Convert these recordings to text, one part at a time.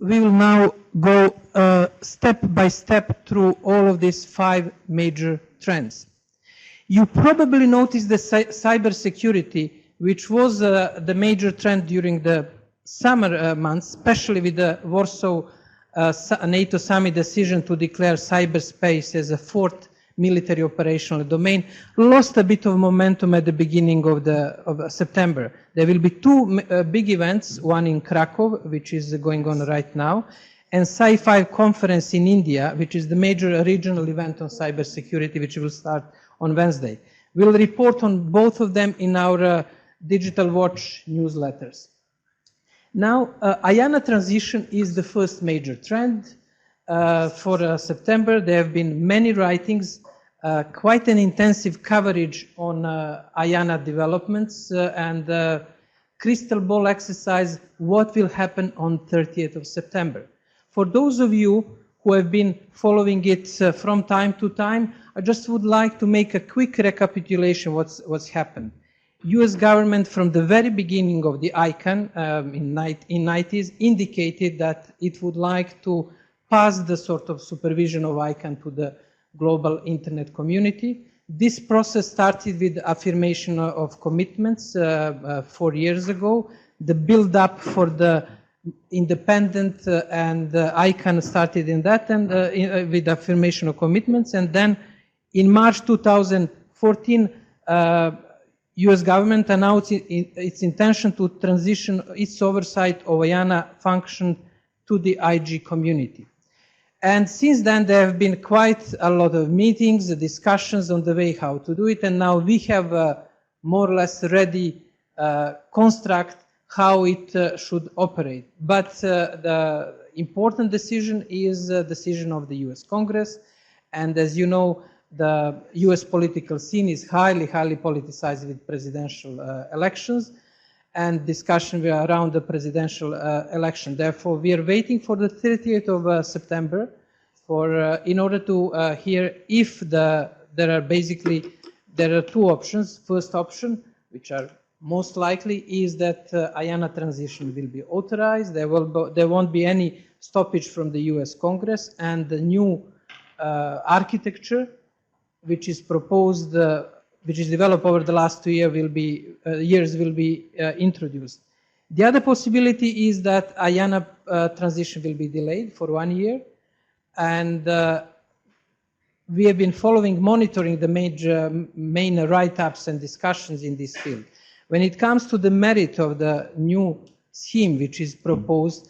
we will now go step by step through all of these 5 major trends. You probably noticed the cybersecurity, which was the major trend during the summer months, especially with the Warsaw NATO summit decision to declare cyberspace as a 4th military operational domain, lost a bit of momentum at the beginning of September. There will be 2 big events, one in Krakow, which is going on right now, and Sci-Fi Conference in India, which is the major regional event on cybersecurity, which will start on Wednesday. We'll report on both of them in our Digital Watch newsletters. Now, IANA transition is the first major trend for September. There have been many writings, quite an intensive coverage on IANA developments and crystal ball exercise, what will happen on 30th of September. For those of you who have been following it from time to time, I just would like to make a quick recapitulation what's happened. US government from the very beginning of the ICANN in 90s indicated that it would like to pass the sort of supervision of ICANN to the global internet community. This process started with affirmation of commitments 4 years ago. The build-up for the independent and ICANN started in that and with affirmation of commitments. And then in March 2014, US government announced its intention to transition its oversight of IANA function to the IG community. And since then, there have been quite a lot of meetings, discussions on the way how to do it, and now we have a more or less ready construct how it should operate. But the important decision is the decision of the US Congress, and as you know, the US political scene is highly politicized with presidential elections and discussion around the presidential election. Therefore, we are waiting for the 30th of September in order to hear if there are 2 options. First option, which are most likely, is that IANA transition will be authorized. There won't be any stoppage from the US Congress, and the new architecture which is proposed, which is developed over the last 2 years will be introduced. The other possibility is that IANA transition will be delayed for 1 year, and we have been monitoring the main write-ups and discussions in this field. When it comes to the merit of the new scheme which is proposed,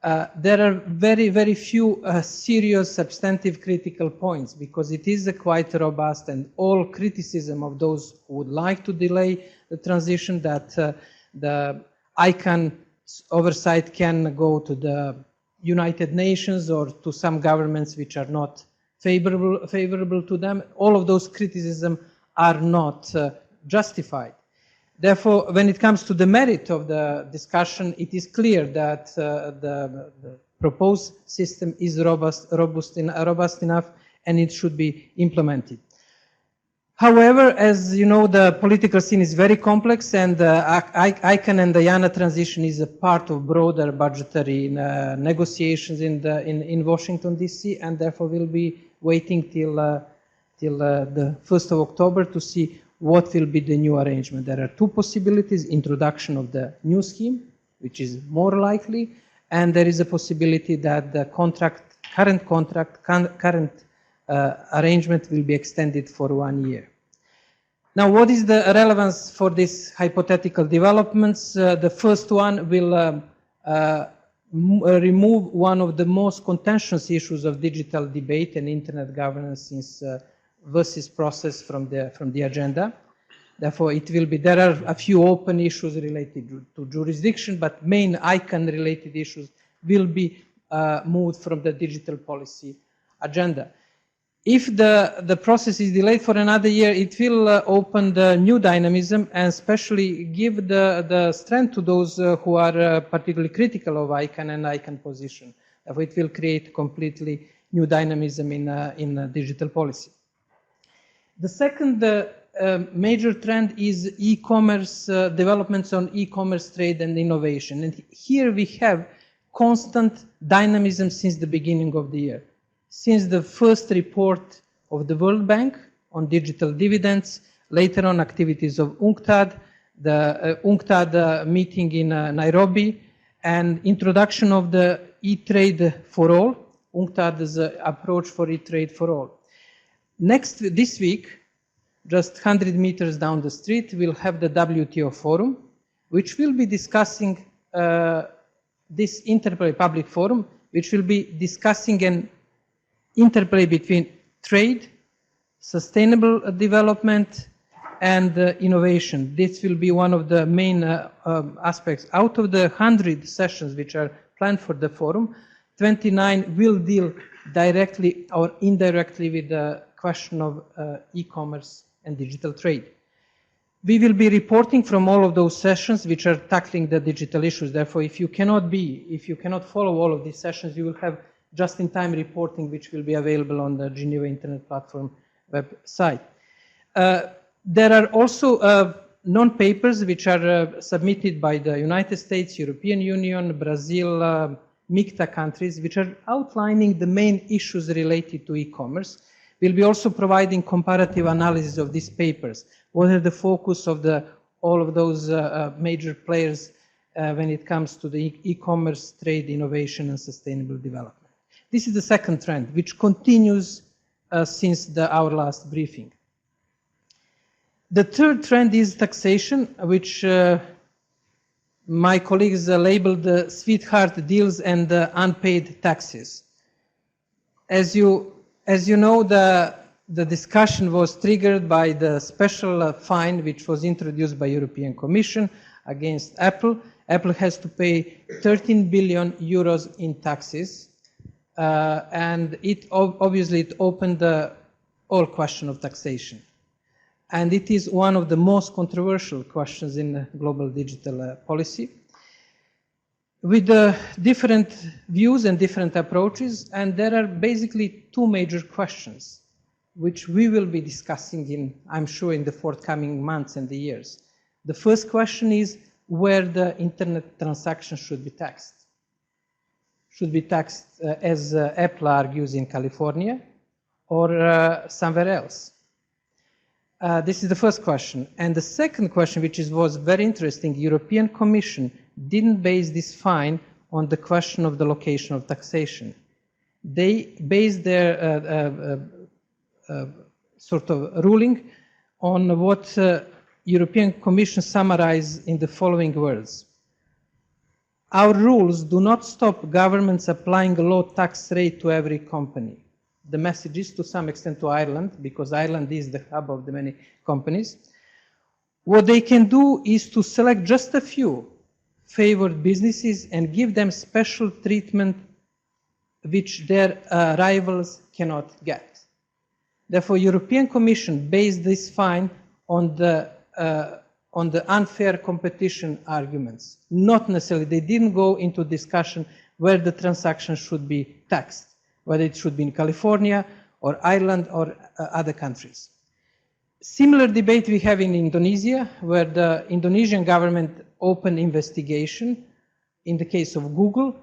there are very few serious substantive critical points, because it is quite robust, and all criticism of those who would like to delay the transition, that the ICANN oversight can go to the United Nations or to some governments which are not favorable to them. All of those criticisms are not justified. Therefore, when it comes to the merit of the discussion, it is clear that the proposed system is robust enough, and it should be implemented. However, as you know, the political scene is very complex, and ICANN and the IANA transition is a part of broader budgetary negotiations in Washington, D.C., and therefore we'll be waiting till the 1st of October to see what will be the new arrangement. There are 2 possibilities: introduction of the new scheme, which is more likely, and there is a possibility that the current arrangement will be extended for 1 year. Now, what is the relevance for these hypothetical developments? The first one will remove one of the most contentious issues of digital debate and internet governance since versus process from the agenda. Therefore, there are a few open issues related to jurisdiction, but main ICANN related issues will be moved from the digital policy agenda. If the process is delayed for another year, it will open the new dynamism and especially give the strength to those who are particularly critical of ICANN and ICANN position. Therefore, it will create completely new dynamism in digital policy. The second major trend is e-commerce, developments on e-commerce trade and innovation. And here we have constant dynamism since the beginning of the year. Since the first report of the World Bank on digital dividends, later on activities of UNCTAD, the UNCTAD meeting in Nairobi, and introduction of the e-trade for all, UNCTAD's approach for e-trade for all. This week, just 100 meters down the street, we'll have the WTO forum, which will be discussing this interplay public forum, which will be discussing an interplay between trade, sustainable development, and innovation. This will be one of the main aspects. Out of the 100 sessions which are planned for the forum, 29 will deal directly or indirectly with the question of e-commerce and digital trade. We will be reporting from all of those sessions which are tackling the digital issues. Therefore, if you cannot follow all of these sessions, you will have just-in-time reporting which will be available on the Geneva Internet Platform website. There are also non-papers which are submitted by the United States, European Union, Brazil, MICTA countries, which are outlining the main issues related to e-commerce. We'll be also providing comparative analysis of these papers. What are the focus of all of those major players when it comes to the e-commerce, trade, innovation, and sustainable development? This is the second trend, which continues since our last briefing. The third trend is taxation, which my colleagues labeled the sweetheart deals and the unpaid taxes. As you know, the discussion was triggered by the special fine which was introduced by European Commission against Apple. Apple has to pay 13 billion euros in taxes, and obviously it opened the whole question of taxation. And it is one of the most controversial questions in global digital policy, with different views and different approaches. And there are basically two major questions which we will be discussing I'm sure, in the forthcoming months and the years. The first question is where the internet transactions should be taxed. Should be taxed, as Apple argues, in California or somewhere else. This is the first question. And the second question, which was very interesting, European Commission didn't base this fine on the question of the location of taxation. They based their sort of ruling on what European Commission summarized in the following words. Our rules do not stop governments applying a low tax rate to every company. The message is to some extent to Ireland, because Ireland is the hub of the many companies. What they can do is to select just a few favored businesses and give them special treatment which their rivals cannot get. Therefore, European Commission based this fine on the unfair competition arguments. Not necessarily, they didn't go into discussion where the transaction should be taxed, whether it should be in California or Ireland or other countries. Similar debate we have in Indonesia, where the Indonesian government opened investigation in the case of Google,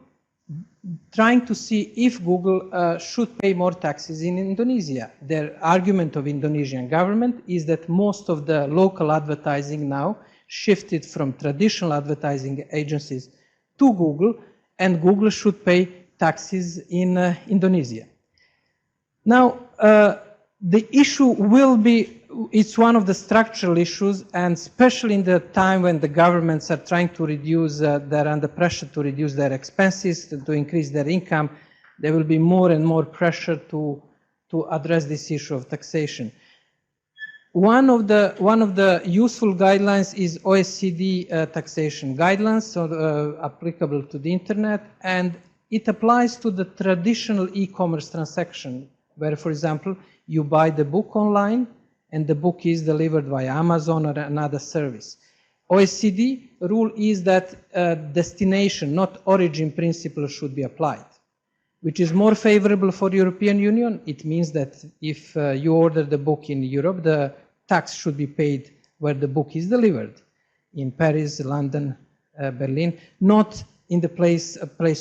trying to see if Google should pay more taxes in Indonesia. Their argument of Indonesian government is that most of the local advertising now shifted from traditional advertising agencies to Google, and Google should pay taxes in Indonesia. Now, the issue will be, it's one of the structural issues, and especially in the time when the governments are trying to reduce, they're under pressure to reduce their expenses, to increase their income, there will be more and more pressure to address this issue of taxation. One of the useful guidelines is OECD taxation guidelines, so applicable to the internet, and it applies to the traditional e-commerce transaction, where, for example, you buy the book online and the book is delivered via Amazon or another service. OECD rule is that destination, not origin principle, should be applied, which is more favorable for the European Union. It means that if you order the book in Europe, the tax should be paid where the book is delivered, in Paris, London, Berlin, not in the place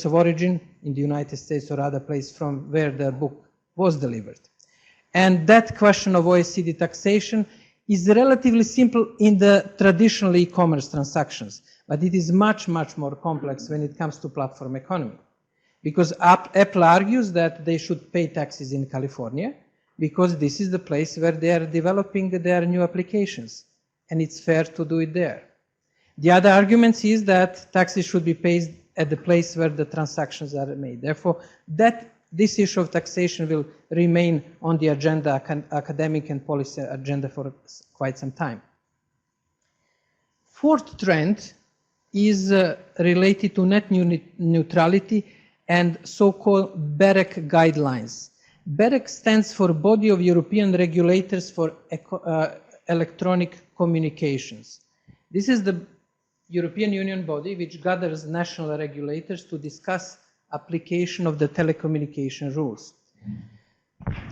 of origin, in the United States or other place from where the book was delivered. And that question of OECD taxation is relatively simple in the traditional e-commerce transactions, but it is much, much more complex when it comes to platform economy. Because Apple argues that they should pay taxes in California because this is the place where they are developing their new applications, and it's fair to do it there. The other argument is that taxes should be paid at the place where the transactions are made. Therefore, this issue of taxation will remain on the agenda, academic and policy agenda for quite some time. Fourth trend is related to net neutrality and so-called BEREC guidelines. BEREC stands for Body of European Regulators for Electronic Communications. This is the European Union body which gathers national regulators to discuss application of the telecommunication rules.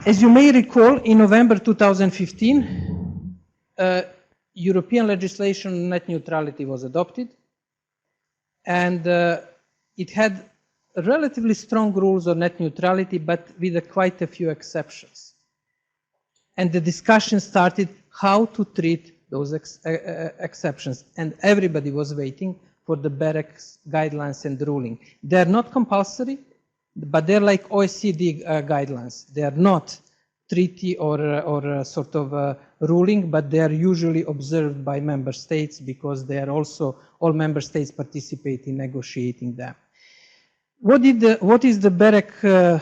As you may recall, in November 2015, European legislation on net neutrality was adopted, and it had relatively strong rules on net neutrality, but with quite a few exceptions. And the discussion started how to treat those exceptions, and everybody was waiting for the BEREC guidelines and ruling. They are not compulsory, but they're like OECD guidelines. They are not treaty or sort of ruling, but they are usually observed by member states because they are also, all member states participate in negotiating them. What is the BEREC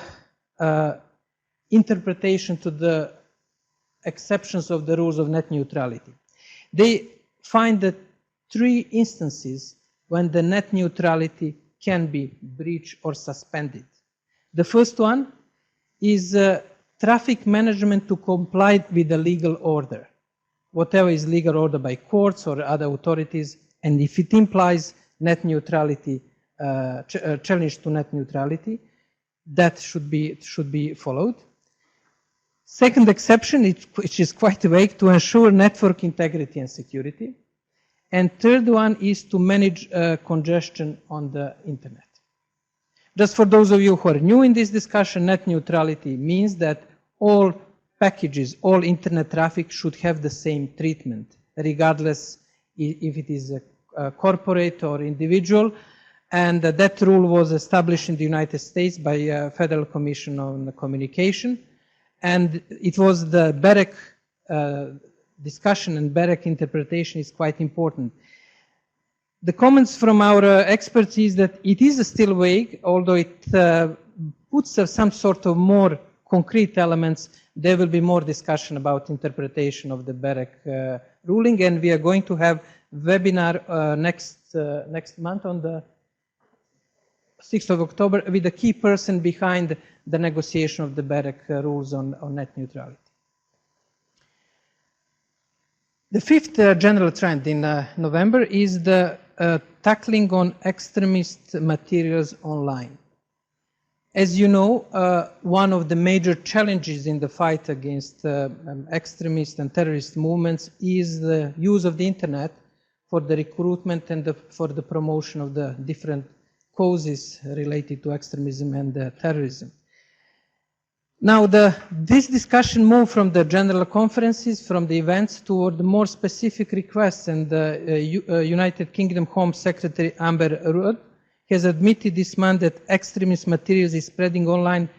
interpretation to the exceptions of the rules of net neutrality? They find that 3 instances when the net neutrality can be breached or suspended. The first one is traffic management to comply with the legal order, whatever is legal order by courts or other authorities, and if it implies net neutrality, challenge to net neutrality, that should be followed. Second exception, which is quite vague, to ensure network integrity and security. And third one is to manage congestion on the internet. Just for those of you who are new in this discussion, net neutrality means that all packages, all internet traffic should have the same treatment, regardless if it is a corporate or individual. And that rule was established in the United States by a Federal Commission on Communication. And it was the BEREC discussion, and BEREC interpretation is quite important. The comments from our experts is that it is still vague, although it puts some sort of more concrete elements. There will be more discussion about interpretation of the BEREC ruling, and we are going to have a webinar next month on the 6th of October with the key person behind the negotiation of the BEREC rules on net neutrality. The fifth general trend in November is the tackling on extremist materials online. As you know, one of the major challenges in the fight against extremist and terrorist movements is the use of the internet for the recruitment and for the promotion of the different causes related to extremism and terrorism. Now, this discussion moved from the general conferences, from the events, toward more specific requests, and the United Kingdom Home Secretary Amber Rudd has admitted this month that extremist materials is spreading online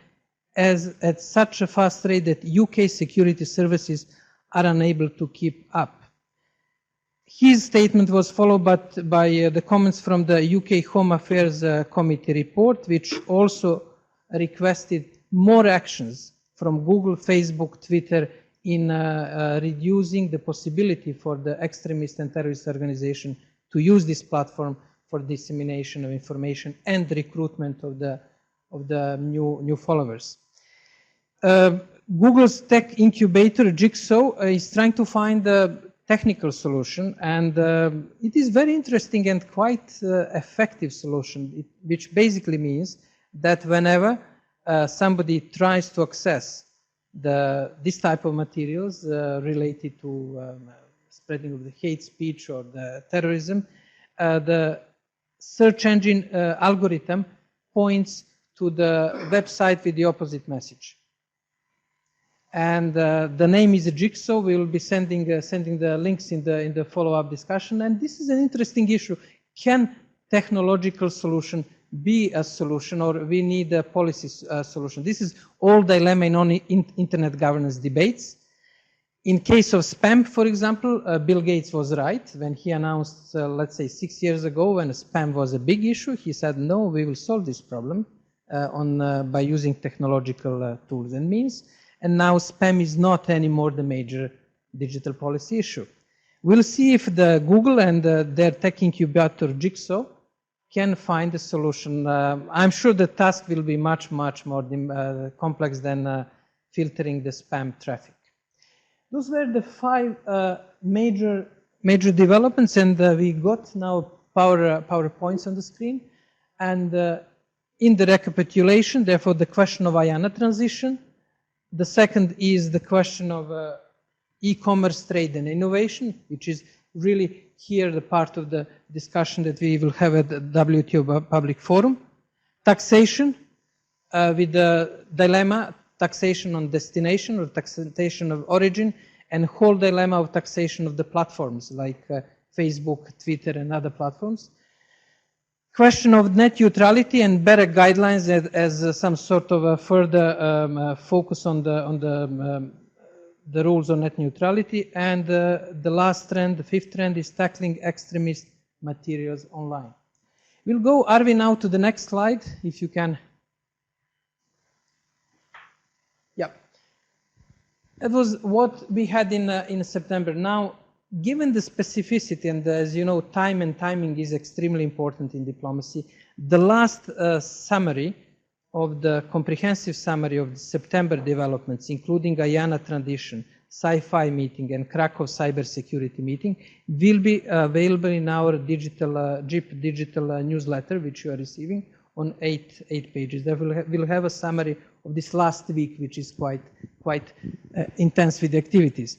at such a fast rate that UK security services are unable to keep up. His statement was followed by the comments from the UK Home Affairs Committee report, which also requested more actions from Google, Facebook, Twitter in reducing the possibility for the extremist and terrorist organization to use this platform for dissemination of information and recruitment of the new followers. Google's tech incubator, Jigsaw, is trying to find a technical solution, and it is very interesting and quite effective solution, which basically means that whenever somebody tries to access this type of materials related to spreading of the hate speech or the terrorism, the search engine algorithm points to the website with the opposite message. And the name is a Jigsaw. We will be sending the links in the follow-up discussion. And this is an interesting issue. Can technological solution be a solution, or we need a policy solution? This is all dilemma in internet governance debates. In case of spam, for example, Bill Gates was right when he announced, let's say 6 years ago, when spam was a big issue. He said, no, we will solve this problem by using technological tools and means. And now spam is not anymore the major digital policy issue. We'll see if the Google and their tech incubator Jigsaw can find a solution. I'm sure the task will be much more complex than filtering the spam traffic. Those were the 5 major developments, and we got now PowerPoints on the screen. And in the recapitulation, therefore, the question of IANA transition. The second is the question of e-commerce trade and innovation, which is really here the part of the discussion that we will have at the WTO Public Forum. Taxation with the dilemma, taxation on destination or taxation of origin, and whole dilemma of taxation of the platforms like Facebook, Twitter, and other platforms. Question of net neutrality and better guidelines as some sort of a further focus on the rules on net neutrality. And the last trend, the 5th trend, is tackling extremist materials online. We'll go, Arvi, now to the next slide, if you can. Yeah. That was what we had in September. Now, given the specificity, and as you know, time and timing is extremely important in diplomacy, the last summary of the comprehensive summary of the September developments, including IANA transition, Sci-Fi meeting, and Krakow cybersecurity meeting, will be available in our digital GIP digital newsletter, which you are receiving, on 8 pages. There we'll have a summary of this last week, which is quite intense with activities.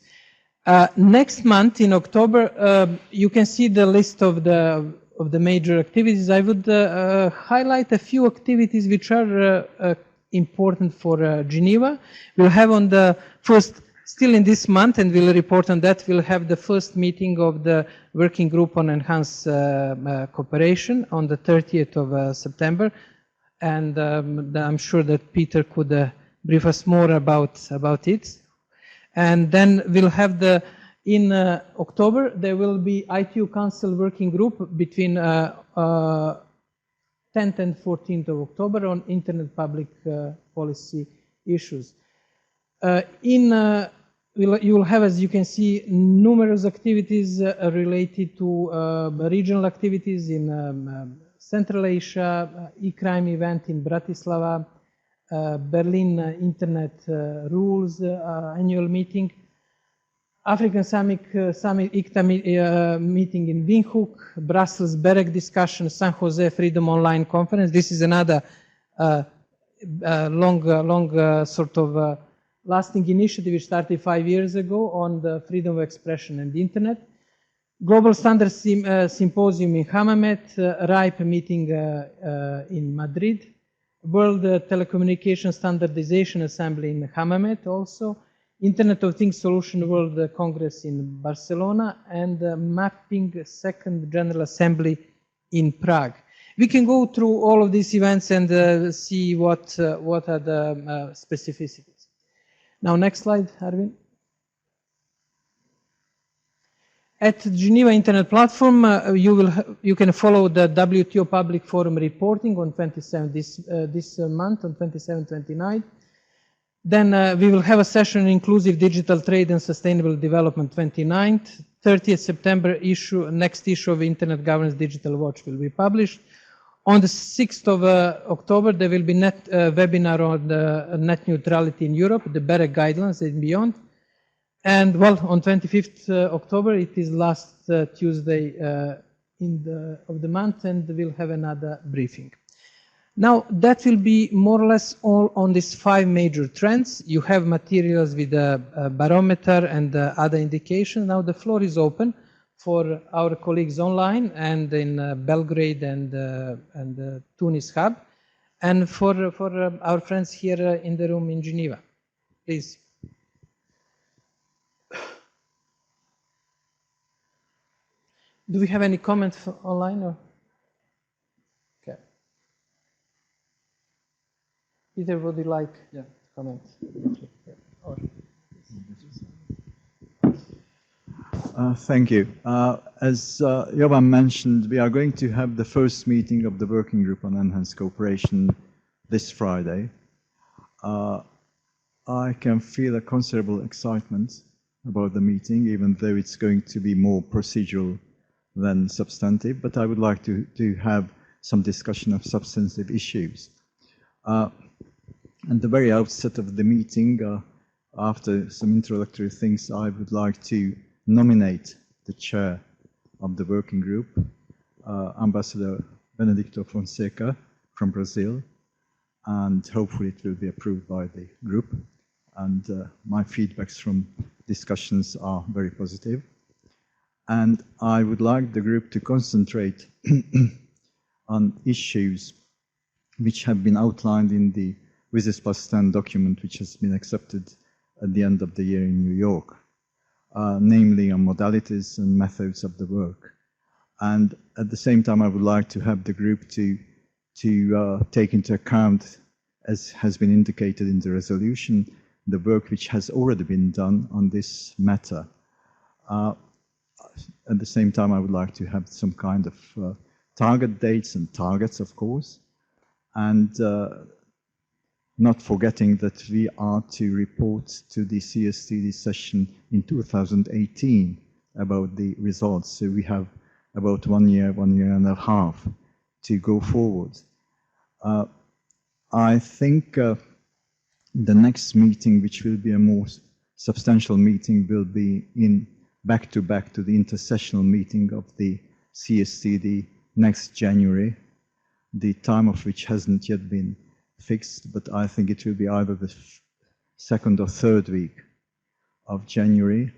Next month in October, you can see the list of the major activities. I would highlight a few activities which are important for Geneva. We'll have on the first, still in this month, and we'll report on that, we'll have the first meeting of the working group on enhanced cooperation on the 30th of September. And I'm sure that Peter could brief us more about it. And then we'll have in October, there will be ITU Council working group between 10th and 14th of October on internet public policy issues. You will have, as you can see, numerous activities related to regional activities in Central Asia, e-crime event in Bratislava, Berlin Internet Rules annual meeting, African Summit ICTA meeting in Windhoek, Brussels BEREC discussion, San Jose Freedom Online Conference. This is another long sort of lasting initiative which started 5 years ago on the freedom of expression and the internet. Global Standards Symposium in Hammamet, RIPE meeting in Madrid, World Telecommunication Standardization Assembly in Hammamet also, Internet of Things Solution World Congress in Barcelona, and Mapping 2nd General Assembly in Prague. We can go through all of these events and see what are the specificities. Now, next slide, Arvin. At Geneva Internet Platform, you can follow the WTO Public Forum reporting on 27 this month, on 27-29. Then we will have a session on inclusive digital trade and sustainable development 29th. 30th September next issue of Internet Governance Digital Watch will be published. On the 6th of October, there will be webinar on the net neutrality in Europe, the BEREC guidelines and beyond. And well, on 25th October, it is last Tuesday of the month, and we'll have another briefing. Now, that will be more or less all on these 5 major trends. You have materials with a barometer and other indications. Now the floor is open for our colleagues online and in Belgrade and Tunis hub, and for our friends here in the room in Geneva. Please. Do we have any comments online? Or? Okay. Peter, would you like to comment? Thank you. As Jovan mentioned, we are going to have the first meeting of the working group on enhanced cooperation this Friday. I can feel a considerable excitement about the meeting, even though it's going to be more procedural than substantive, but I would like to have some discussion of substantive issues. At the very outset of the meeting, after some introductory things, I would like to nominate the chair of the working group, Ambassador Benedicto Fonseca from Brazil, and hopefully it will be approved by the group. And my feedbacks from discussions are very positive. And I would like the group to concentrate on issues which have been outlined in the WSIS plus 10 document, which has been accepted at the end of the year in New York, namely on modalities and methods of the work. And at the same time, I would like to have the group to take into account, as has been indicated in the resolution, the work which has already been done on this matter. At the same time, I would like to have some kind of target dates and targets, of course, and not forgetting that we are to report to the CSTD session in 2018 about the results. So we have about 1 year and a half to go forward. I think the next meeting, which will be a more substantial meeting, will be in back-to-back to the intersessional meeting of the CSTD next January, the time of which hasn't yet been fixed, but I think it will be either the second or third week of January.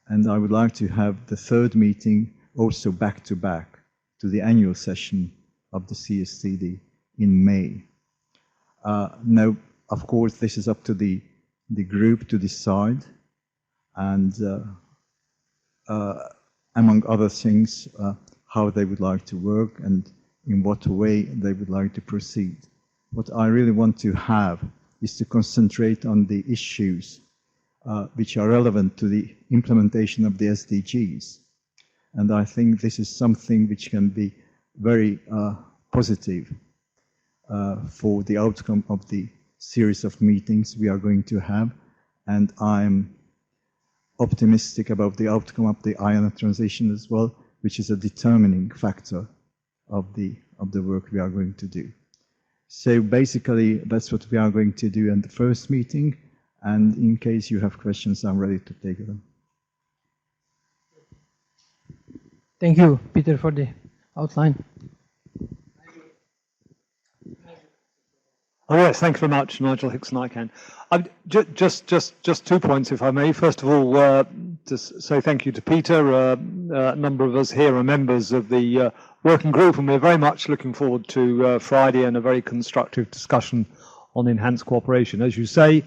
And I would like to have the third meeting also back-to-back to the annual session of the CSTD in May. Now, of course, this is up to the group to decide, and among other things, how they would like to work and in what way they would like to proceed. What I really want to have is to concentrate on the issues which are relevant to the implementation of the SDGs. And I think this is something which can be very positive for the outcome of the series of meetings we are going to have. And I'm optimistic about the outcome of the IANA transition as well, which is a determining factor of the work we are going to do. So basically, that's what we are going to do in the first meeting. And in case you have questions, I'm ready to take them. Thank you, Peter, for the outline. Oh yes, thanks very much, Nigel Hickson. I can. Just 2 points, if I may. First of all, to say thank you to Peter. A number of us here are members of the working group, and we're very much looking forward to Friday and a very constructive discussion on enhanced cooperation. As you say,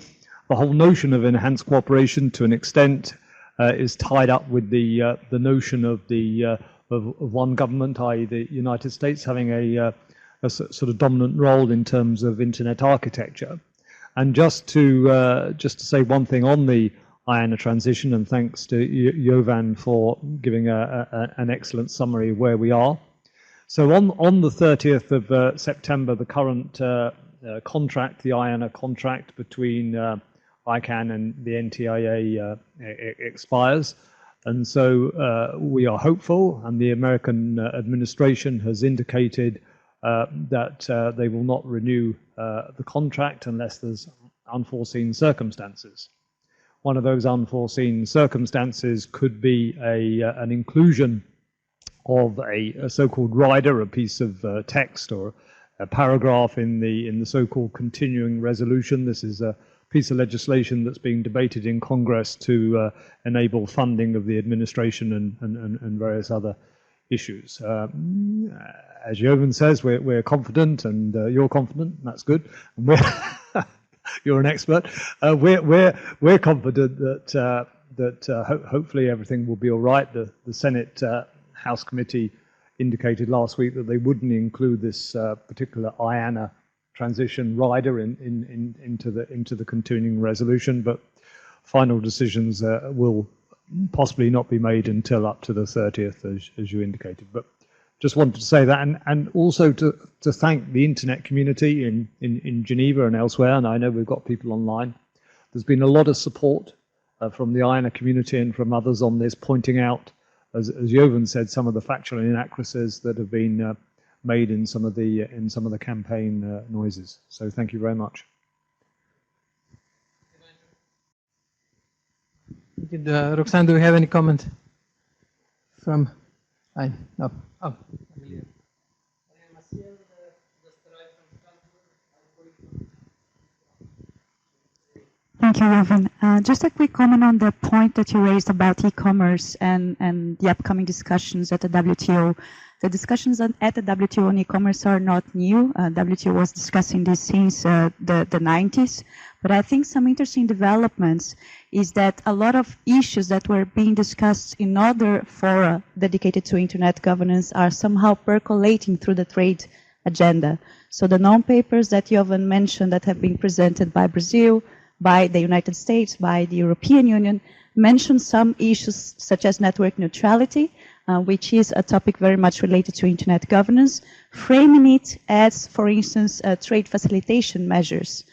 the whole notion of enhanced cooperation, to an extent, is tied up with the notion of one government, i.e., the United States, having a sort of dominant role in terms of internet architecture. And just to say one thing on the IANA transition, and thanks to Jovan for giving an excellent summary of where we are. So on the 30th of September, the current contract, the IANA contract between ICANN and the NTIA expires. And so we are hopeful, and the American administration has indicated that they will not renew the contract unless there's unforeseen circumstances. One of those unforeseen circumstances could be an inclusion of a so-called rider, a piece of text or a paragraph in the so-called continuing resolution. This is piece of legislation that's being debated in Congress to enable funding of the administration and various other issues. As Jovan says, we're confident, and you're confident. That's good. And we're you're an expert. We're confident that hopefully everything will be all right. The Senate House Committee indicated last week that they wouldn't include this particular IANA transition rider into the continuing resolution, but final decisions will possibly not be made until up to the 30th, as you indicated. But just wanted to say that, and also to thank the internet community in Geneva and elsewhere, and I know we've got people online. There's been a lot of support from the IANA community and from others on this, pointing out, as Jovan said, some of the factual inaccuracies that have been made in some of the campaign noises. So thank you very much. Roxanne, do you have any comment from? No. Oh. Thank you, Jovan. Just a quick comment on the point that you raised about e-commerce and the upcoming discussions at the WTO. The discussions at the WTO on e-commerce are not new. WTO was discussing this since the 90s. But I think some interesting developments is that a lot of issues that were being discussed in other fora dedicated to internet governance are somehow percolating through the trade agenda. So the non-papers that Jovan mentioned that have been presented by Brazil, by the United States, by the European Union, mention some issues such as network neutrality, which is a topic very much related to internet governance, framing it as, for instance, trade facilitation measures.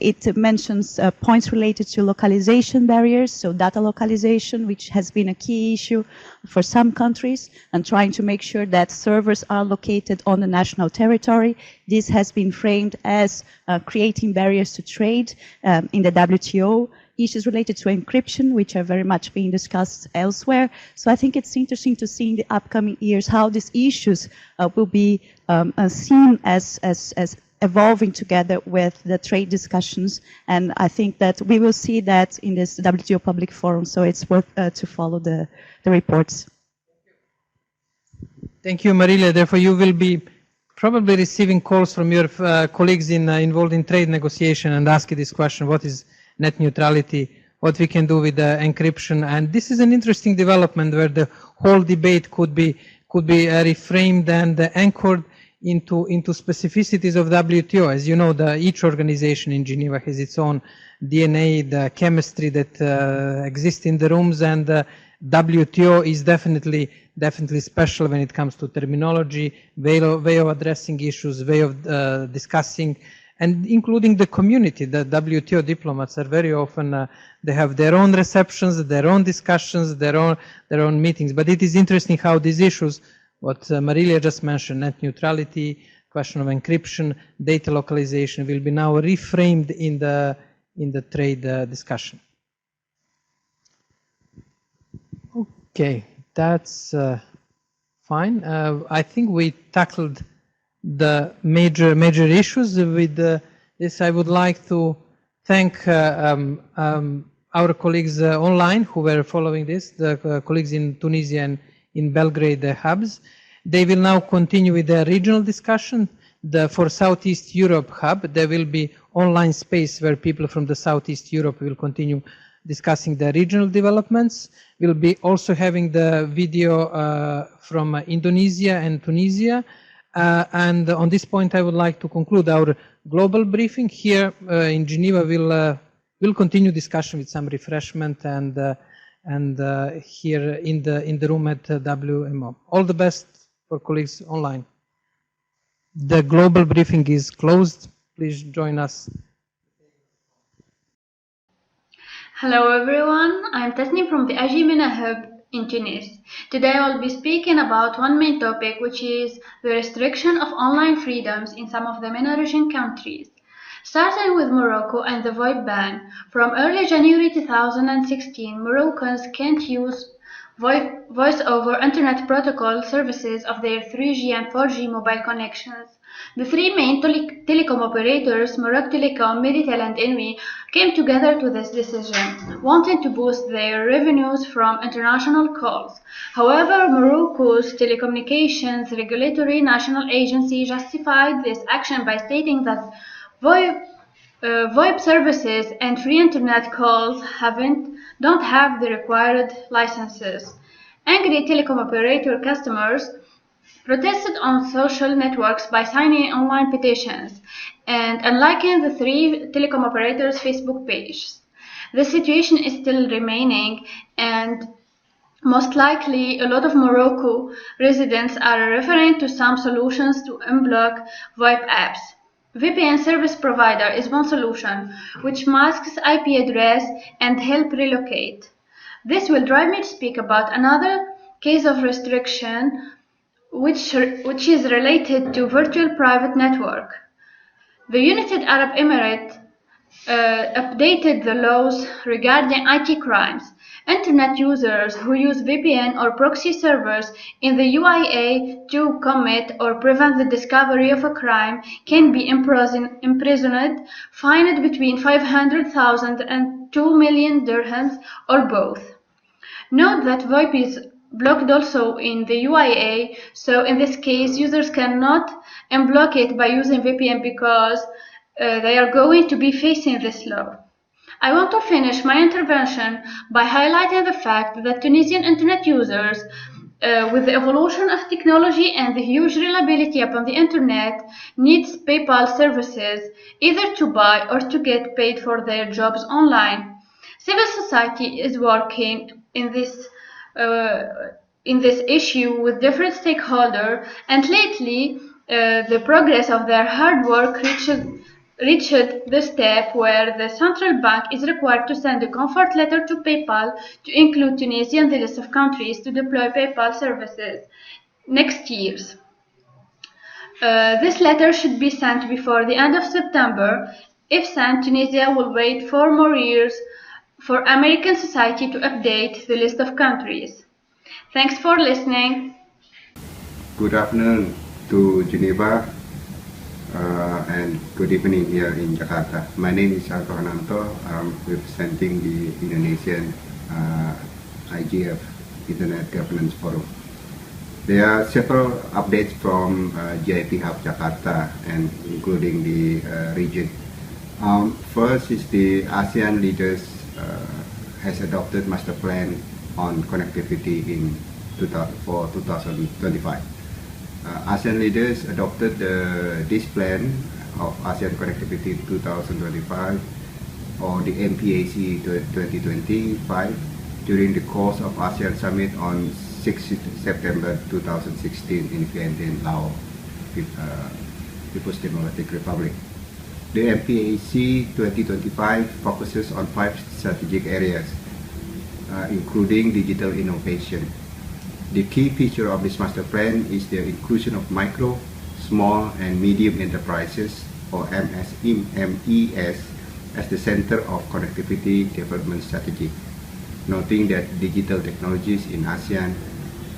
It mentions points related to localization barriers, so data localization, which has been a key issue for some countries, and trying to make sure that servers are located on the national territory. This has been framed as creating barriers to trade in the WTO. Issues related to encryption, which are very much being discussed elsewhere. So I think it's interesting to see in the upcoming years how these issues will be seen as evolving together with the trade discussions, and I think that we will see that in this WTO public forum, so it's worth to follow the reports. Thank you, Marilia. Therefore, you will be probably receiving calls from your colleagues involved in trade negotiation and asking this question, what is net neutrality, what we can do with the encryption, and this is an interesting development where the whole debate could be reframed and anchored into specificities of WTO. As you know, each organization in Geneva has its own DNA, the chemistry that exists in the rooms, and WTO is definitely special when it comes to terminology, way of addressing issues, way of discussing, and including the community. The WTO diplomats are very often, they have their own receptions, their own discussions, their own meetings. But it is interesting how these issues, what Marilia just mentioned, net neutrality, question of encryption, data localization, will be now reframed in the trade discussion. Okay, that's fine. I think we tackled the major issues. With this, I would like to thank our colleagues online who were following this, the colleagues in Tunisia and in Belgrade hubs. They will now continue with the regional discussion. For Southeast Europe hub, there will be online space where people from the Southeast Europe will continue discussing the regional developments. We'll be also having the video from Indonesia and Tunisia. And on this point, I would like to conclude our global briefing. Here in Geneva, we'll continue discussion with some refreshment and here in the room at WMO. All the best for colleagues online. The global briefing is closed. Please join us. Hello everyone, I'm Tasnim from the IGBriefings hub in Tunis. Today I will be speaking about one main topic, which is the restriction of online freedoms in some of the MENA region countries. Starting with Morocco and the VoIP ban, from early January 2016, Moroccans can't use voice over Internet protocol services of their 3G and 4G mobile connections. The three main telecom operators, Morocco Telecom, Meditel and Enwi, came together to this decision, wanting to boost their revenues from international calls. However, Morocco's Telecommunications Regulatory National Agency justified this action by stating that VoIP services and free internet calls don't have the required licenses. Angry telecom operator customers protested on social networks by signing online petitions and unliking the three telecom operators' Facebook pages. The situation is still remaining, and most likely a lot of Morocco residents are referring to some solutions to unblock VoIP apps. VPN service provider is one solution, which masks IP address and help relocate. This will drive me to speak about another case of restriction which is related to virtual private network. The United Arab Emirates updated the laws regarding IT crimes. Internet users who use VPN or proxy servers in the UAE to commit or prevent the discovery of a crime can be imprisoned, fined between 500,000 and 2 million dirhams or both. Note that VoIP is blocked also in the UAE, so in this case users cannot unblock it by using VPN because they are going to be facing this law. I want to finish my intervention by highlighting the fact that Tunisian internet users, with the evolution of technology and the huge reliability upon the internet, needs PayPal services either to buy or to get paid for their jobs online. Civil society is working in this issue with different stakeholders, and lately the progress of their hard work reached the step where the central bank is required to send a comfort letter to PayPal to include Tunisia in the list of countries to deploy PayPal services next year. This letter should be sent before the end of September. If sent, Tunisia will wait 4 more years for American society to update the list of countries. Thanks for listening. Good afternoon to Geneva and good evening here in Jakarta. My name is Arto Hananto. I'm representing the Indonesian IGF Internet Governance Forum. There are several updates from GIP Hub Jakarta and including the region. First is the ASEAN leaders has adopted master plan on connectivity for 2025. ASEAN leaders adopted this plan of ASEAN Connectivity 2025 or the MPAC 2025 during the course of ASEAN Summit on 6 September 2016 in Vientiane, Laos, People's Democratic Republic. The MPAC 2025 focuses on 5 strategic areas, including digital innovation. The key feature of this master plan is the inclusion of micro, small and medium enterprises or MES as the center of connectivity development strategy, noting that digital technologies in ASEAN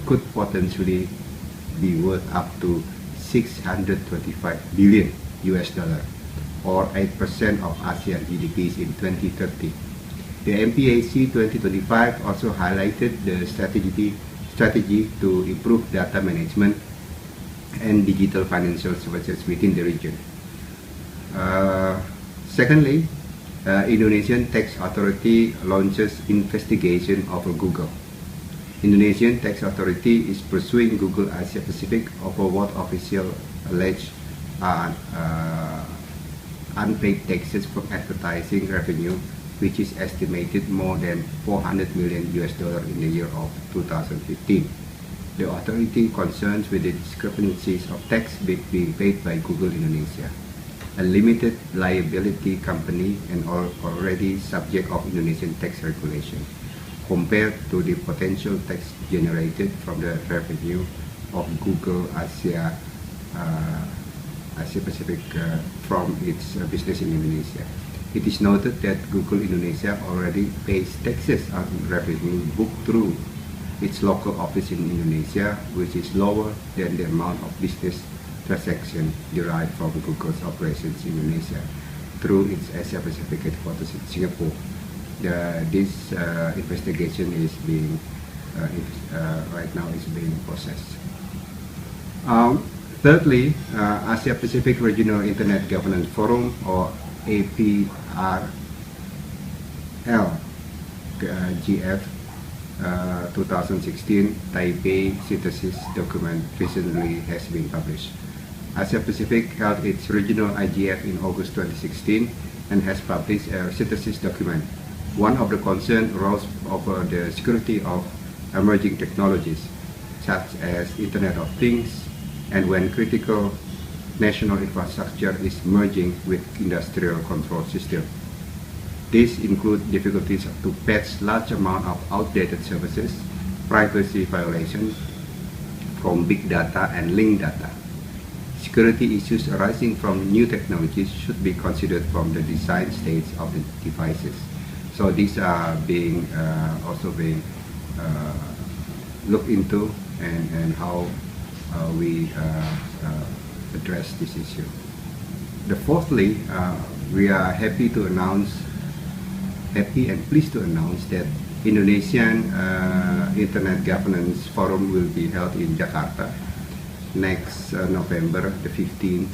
could potentially be worth up to $625 billion or 8% of ASEAN GDPs in 2030. The MPAC 2025 also highlighted the strategy to improve data management and digital financial services within the region. Secondly, Indonesian Tax Authority launches investigation over Google. Indonesian Tax Authority is pursuing Google Asia Pacific over what officials allege are unpaid taxes from advertising revenue, which is estimated more than $400 million in the year of 2015. The authority concerns with the discrepancies of tax being paid by Google Indonesia, a limited liability company and already subject of Indonesian tax regulation, compared to the potential tax generated from the revenue of Google Asia Pacific from its business in Indonesia. It is noted that Google Indonesia already pays taxes on revenue booked through its local office in Indonesia, which is lower than the amount of business transaction derived from Google's operations in Indonesia through its Asia Pacific headquarters in Singapore. This investigation is being right now is being processed. Thirdly, Asia Pacific Regional Internet Governance Forum, or APRL GF 2016 Taipei synthesis document recently has been published. Asia Pacific held its regional IGF in August 2016 and has published a synthesis document. One of the concerns arose over the security of emerging technologies, such as Internet of Things, and when critical national infrastructure is merging with industrial control system. These include difficulties to patch large amount of outdated services, privacy violations from big data and linked data. Security issues arising from new technologies should be considered from the design stage of the devices. So these are being also being looked into, and how we address this issue. Fourthly, we are happy and pleased to announce that Indonesian Internet Governance Forum will be held in Jakarta next November the 15th,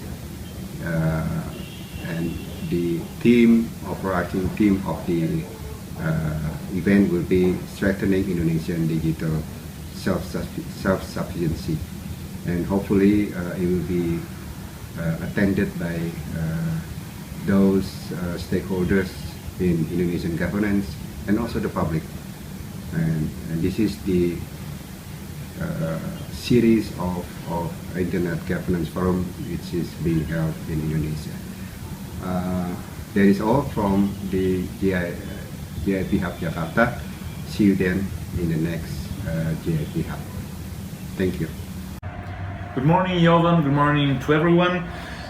and the overarching theme of the event will be strengthening Indonesian digital self-sufficiency, and hopefully it will be attended by those stakeholders in Indonesian governance and also the public. And this is the series of Internet Governance Forum which is being held in Indonesia. That is all from the GIP Hub Jakarta. See you then in the next GIP Hub. Thank you. Good morning, Jovan. Good morning to everyone.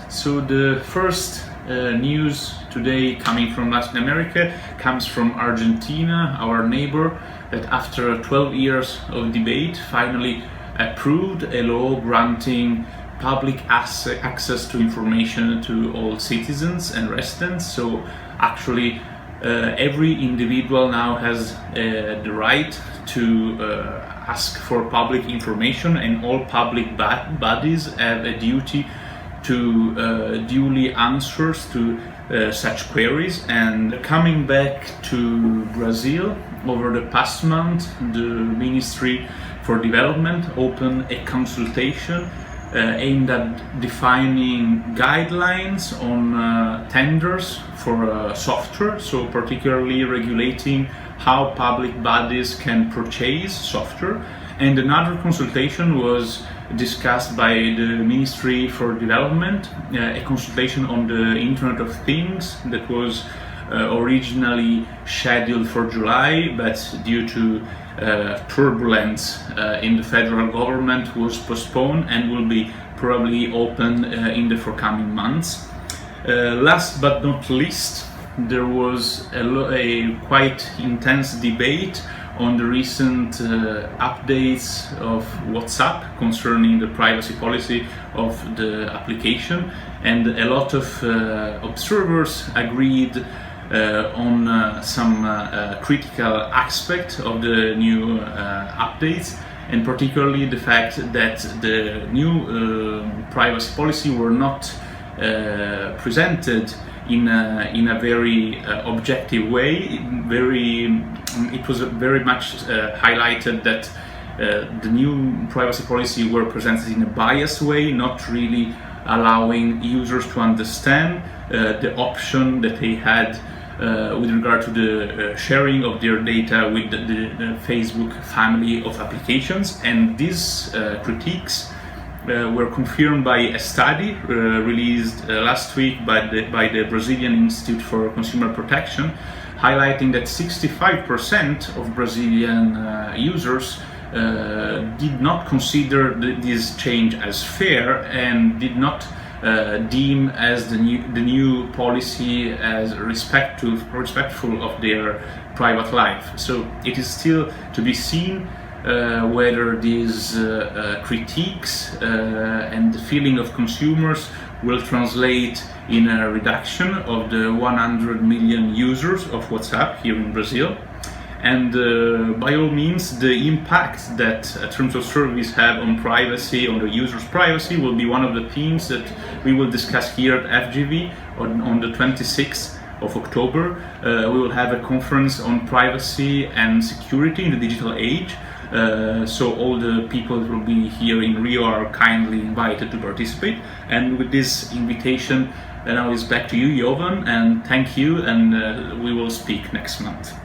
So the first news today coming from Latin America comes from Argentina, our neighbor, that after 12 years of debate finally approved a law granting public access to information to all citizens and residents. So actually every individual now has the right to ask for public information, and all public bodies have a duty to duly answer to such queries. And coming back to Brazil, over the past month, the Ministry for Development opened a consultation aimed at defining guidelines on tenders for software, so particularly regulating how public bodies can purchase software. And another consultation was discussed by the Ministry for Development, a consultation on the Internet of Things that was originally scheduled for July, but due to turbulence in the federal government was postponed and will be probably open in the forthcoming months. Last but not least, there was a quite intense debate on the recent updates of WhatsApp concerning the privacy policy of the application, and a lot of observers agreed on some critical aspect of the new updates, and particularly the fact that the new privacy policy were not presented in a very objective way. It was very much highlighted that the new privacy policy were presented in a biased way, not really allowing users to understand the option that they had with regard to the sharing of their data with the Facebook family of applications. And these critiques were confirmed by a study released last week by the Brazilian Institute for Consumer Protection, highlighting that 65% of Brazilian users did not consider this change as fair, and did not deem as the new policy as respectful of their private life. So it is still to be seen whether these critiques and the feeling of consumers will translate in a reduction of the 100 million users of WhatsApp here in Brazil. And by all means, the impact that terms of service have on privacy, on the user's privacy, will be one of the themes that we will discuss here at FGV on the 26th of October. We will have a conference on privacy and security in the digital age. So all the people that will be here in Rio are kindly invited to participate. And with this invitation, now it's back to you, Jovan, and thank you, and we will speak next month.